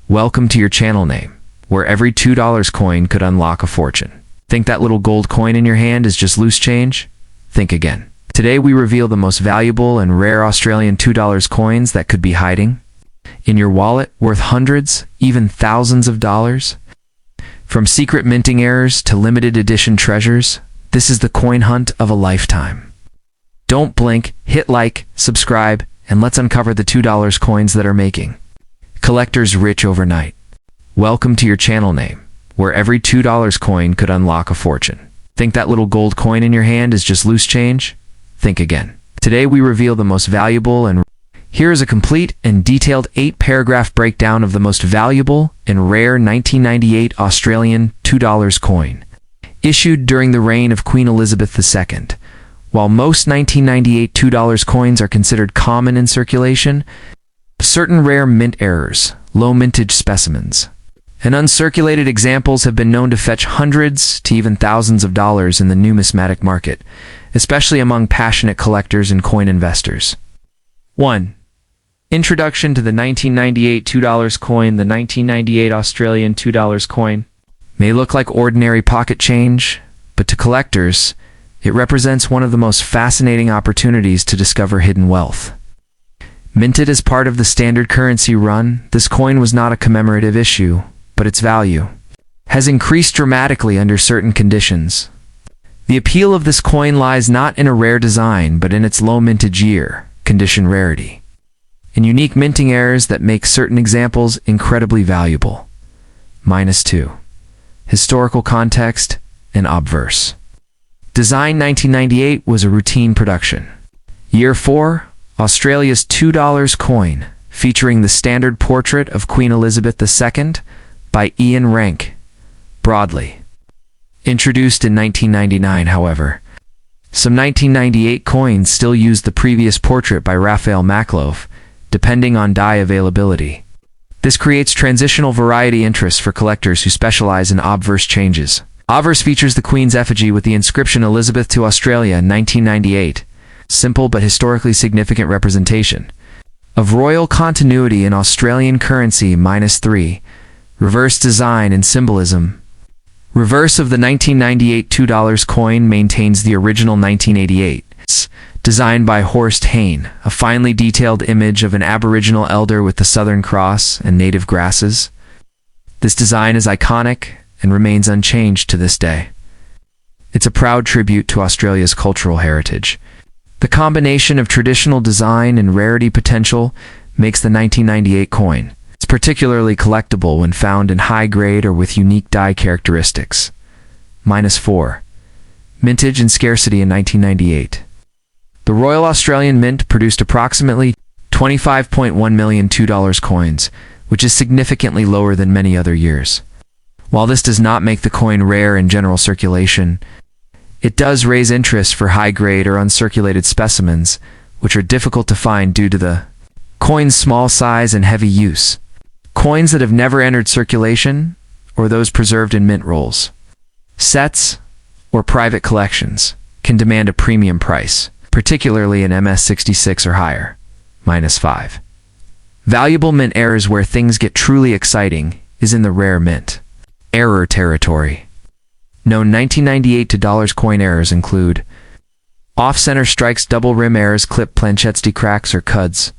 Welcome to your channel name, where every $2 coin could unlock a fortune. Think that little gold coin in your hand is just loose change? Think again. Today we reveal the most valuable and rare Australian $2 coins that could be hiding in your wallet, worth hundreds, even thousands of dollars. From secret minting errors to limited edition treasures, this is the coin hunt of a lifetime. Don't blink, hit like, subscribe, and let's uncover the $2 coins that are making collectors rich overnight. Welcome to your channel name, where every $2 coin could unlock a fortune. Think that little gold coin in your hand is just loose change? Think again. Today we reveal the most valuable, and here is a complete and detailed 8-paragraph breakdown of the most valuable and rare 1998 Australian $2 coin, issued during the reign of Queen Elizabeth II. While most 1998 $2 coins are considered common in circulation, certain rare mint errors, low mintage specimens, and uncirculated examples have been known to fetch hundreds to even thousands of dollars in the numismatic market, especially among passionate collectors and coin investors. 1. Introduction to the 1998 $2 coin. The 1998 Australian $2 coin may look like ordinary pocket change, but to collectors, it represents one of the most fascinating opportunities to discover hidden wealth. Minted as part of the standard currency run, this coin was not a commemorative issue, but its value has increased dramatically under certain conditions. The appeal of this coin lies not in a rare design, but in its low mintage year, condition rarity, and unique minting errors that make certain examples incredibly valuable. -2. Historical context and obverse. Design 1998 was a routine production. Year 4, Australia's $2 coin, featuring the standard portrait of Queen Elizabeth II by Ian Rank, broadly. Introduced in 1999, however, some 1998 coins still use the previous portrait by Raphael Maklof, depending on die availability. This creates transitional variety interest for collectors who specialize in obverse changes. Obverse features the Queen's effigy with the inscription Elizabeth to Australia in 1998. Simple but historically significant representation of royal continuity in Australian currency. -3. Reverse design and symbolism. Reverse of the 1998 $2 coin maintains the original 1988 designed by Horst Hain, a finely detailed image of an Aboriginal elder with the Southern Cross and native grasses. This design is iconic and remains unchanged to this day. It's a proud tribute to Australia's cultural heritage. The combination of traditional design and rarity potential makes the 1998 coin. It's particularly collectible when found in high grade or with unique die characteristics. -4. Mintage and scarcity in 1998. The Royal Australian Mint produced approximately 25.1 million $2 coins, which is significantly lower than many other years. While this does not make the coin rare in general circulation, it does raise interest for high-grade or uncirculated specimens, which are difficult to find due to the coin's small size and heavy use. Coins that have never entered circulation, or those preserved in mint rolls, sets, or private collections, can demand a premium price, particularly in MS66 or higher. -5. Valuable mint errors. Where things get truly exciting is in the rare mint error territory. Known 1998 $2 coin errors include off-center strikes, double rim errors, clip planchette cracks, or cuds.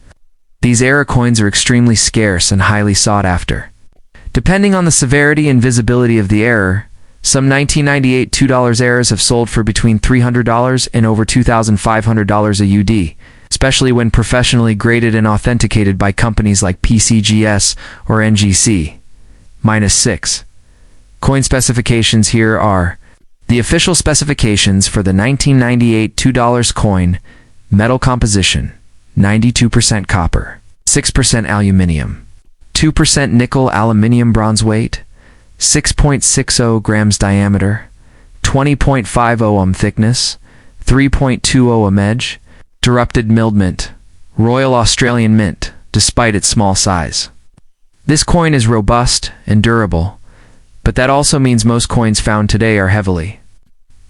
These error coins are extremely scarce and highly sought after. Depending on the severity and visibility of the error, some 1998 $2 errors have sold for between $300 and over $2,500 a UD, especially when professionally graded and authenticated by companies like PCGS or NGC. -6. Coin specifications. Here are the official specifications for the 1998 $2 coin. Metal composition: 92% copper, 6% aluminium, 2% nickel aluminium bronze weight, 6.60 grams diameter, 20.50 ohm thickness, 3.20 ohm edge, disrupted milled mint, Royal Australian Mint, despite its small size. This coin is robust and durable, but that also means most coins found today are heavily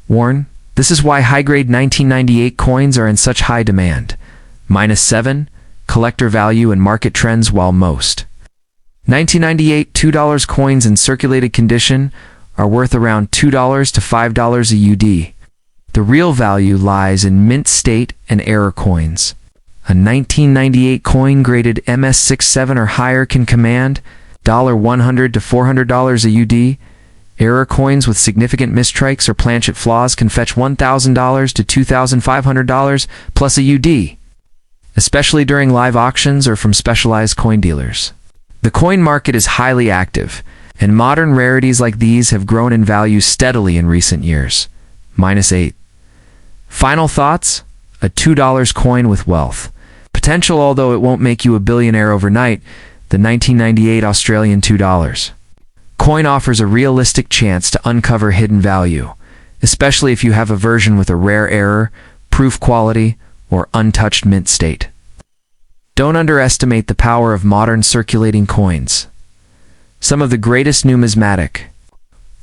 worn. This is why high-grade 1998 coins are in such high demand. -7. Collector value and market trends. While most 1998 $2 coins in circulated condition are worth around $2 to $5 a UD. The real value lies in mint state and error coins. A 1998 coin graded MS67 or higher can command $100 to $400 a UD. Error coins with significant mistrikes or planchet flaws can fetch $1,000 to $2,500 plus a UD, especially during live auctions or from specialized coin dealers. The coin market is highly active, and modern rarities like these have grown in value steadily in recent years. -8. Final thoughts? A $2 coin with wealth potential, although it won't make you a billionaire overnight. The 1998 Australian $2 coin offers a realistic chance to uncover hidden value, especially if you have a version with a rare error, proof quality, or untouched mint state. Don't underestimate the power of modern circulating coins. Some of the greatest numismatic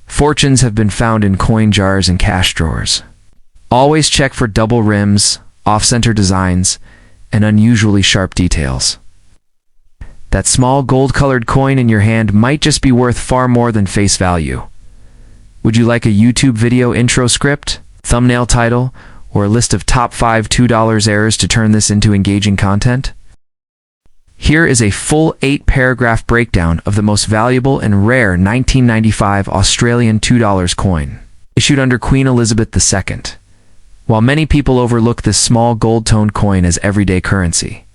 fortunes have been found in coin jars and cash drawers. Always check for double rims, off-center designs, and unusually sharp details. That small gold-colored coin in your hand might just be worth far more than face value. Would you like a YouTube video intro script, thumbnail title, or a list of top 5 $2 errors to turn this into engaging content? Here is a full 8-paragraph breakdown of the most valuable and rare 1995 Australian $2 coin, issued under Queen Elizabeth II. While many people overlook this small gold-toned coin as everyday currency,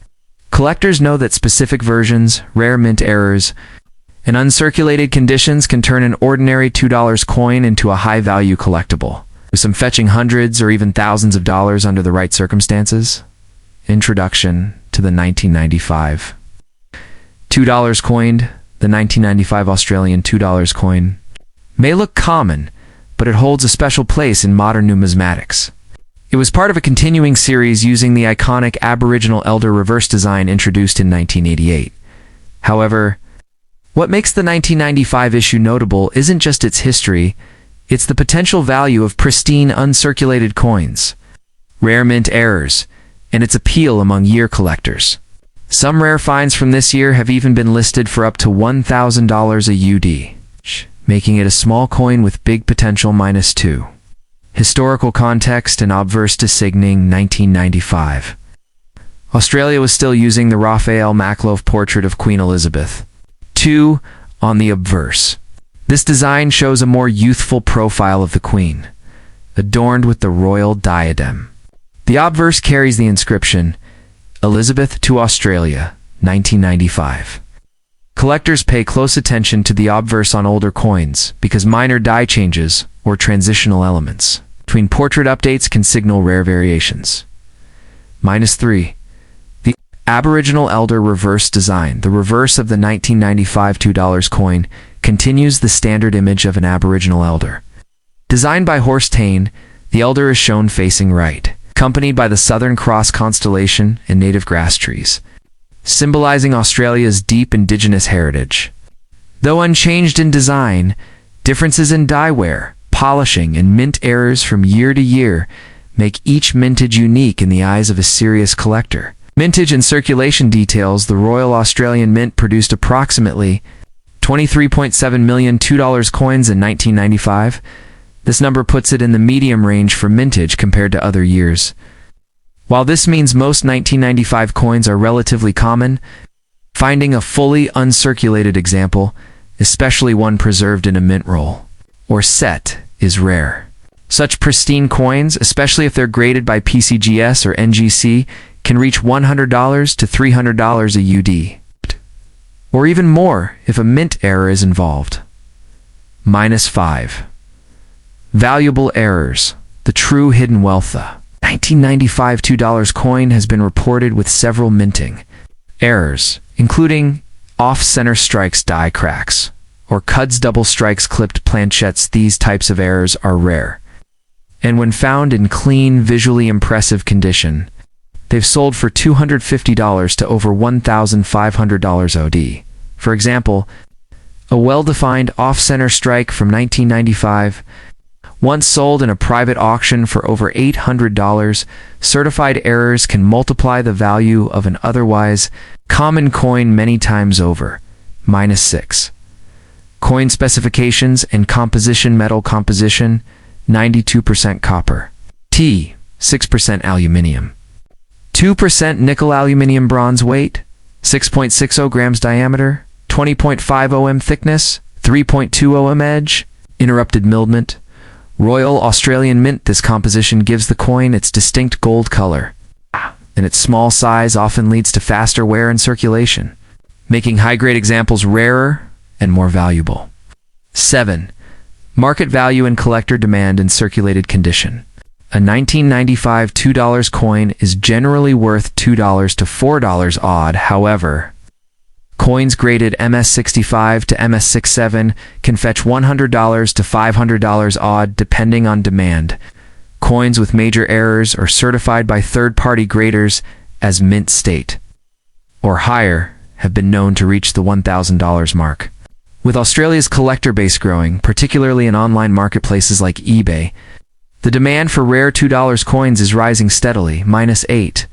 collectors know that specific versions, rare mint errors, and uncirculated conditions can turn an ordinary $2 coin into a high-value collectible, with some fetching hundreds or even thousands of dollars under the right circumstances. Introduction to the 1995 $2 coined. The 1995 Australian $2 coin may look common, but it holds a special place in modern numismatics. It was part of a continuing series using the iconic Aboriginal Elder reverse design introduced in 1988. However, what makes the 1995 issue notable isn't just its history, it's the potential value of pristine uncirculated coins, rare mint errors, and its appeal among year collectors. Some rare finds from this year have even been listed for up to $1,000 a UD, making it a small coin with big potential. -2. Historical context and obverse to signing 1995. Australia was still using the Raphael Makhlouf portrait of Queen Elizabeth II on the obverse. This design shows a more youthful profile of the Queen, adorned with the royal diadem. The obverse carries the inscription, Elizabeth to Australia, 1995. Collectors pay close attention to the obverse on older coins because minor die changes or transitional elements between portrait updates can signal rare variations. -3. The Aboriginal Elder reverse design. The reverse of the 1995 $2 coin continues the standard image of an Aboriginal elder. Designed by Horst Taine, the elder is shown facing right, accompanied by the Southern Cross constellation and native grass trees, symbolizing Australia's deep indigenous heritage. Though unchanged in design, differences in die wear, polishing, and mint errors from year to year make each mintage unique in the eyes of a serious collector. Mintage and circulation details. The Royal Australian Mint produced approximately 23.7 million $2 coins in 1995. This number puts it in the medium range for mintage compared to other years. While this means most 1995 coins are relatively common, finding a fully uncirculated example, especially one preserved in a mint roll or set, is rare. Such pristine coins, especially if they're graded by PCGS or NGC, can reach $100 to $300 a UD, or even more if a mint error is involved. -5. Valuable errors. The true hidden wealth. The 1995 $2 coin has been reported with several minting errors, including off-center strikes, die cracks, or cuds, double strikes, clipped planchettes. These types of errors are rare, and when found in clean, visually impressive condition, they've sold for $250 to over $1,500 OD. For example, a well-defined off-center strike from 1995 once sold in a private auction for over $800. Certified errors can multiply the value of an otherwise common coin many times over, -6. Coin specifications and composition: metal composition, 92% copper. T, 6% aluminium. 2% nickel aluminium bronze. Weight, 6.60 grams. Diameter, 20.50 m. Thickness, 3.20 m. Edge, interrupted millement. Royal Australian Mint. This composition gives the coin its distinct gold color, and its small size often leads to faster wear and circulation, making high-grade examples rarer and more valuable. 7. Market value and collector demand in circulated condition. A 1995 $2 coin is generally worth $2 to $4 odd. However, coins graded MS65 to MS67 can fetch $100 to $500 odd depending on demand. Coins with major errors are certified by third-party graders as mint state or higher have been known to reach the $1,000 mark. With Australia's collector base growing, particularly in online marketplaces like eBay, the demand for rare $2 coins is rising steadily. -8.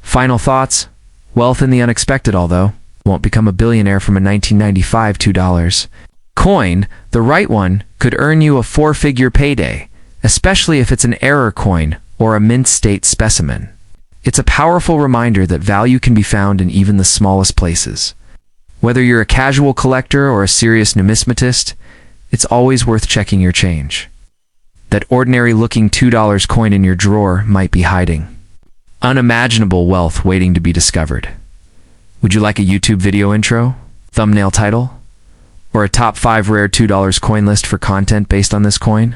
Final thoughts: wealth in the unexpected. Although won't become a billionaire from a 1995 $2 coin, the right one could earn you a four-figure payday, especially if it's an error coin or a mint state specimen. It's a powerful reminder that value can be found in even the smallest places. Whether you're a casual collector or a serious numismatist, it's always worth checking your change. That ordinary-looking $2 coin in your drawer might be hiding unimaginable wealth waiting to be discovered. Would you like a YouTube video intro, thumbnail title, or a top 5 rare $2 coin list for content based on this coin?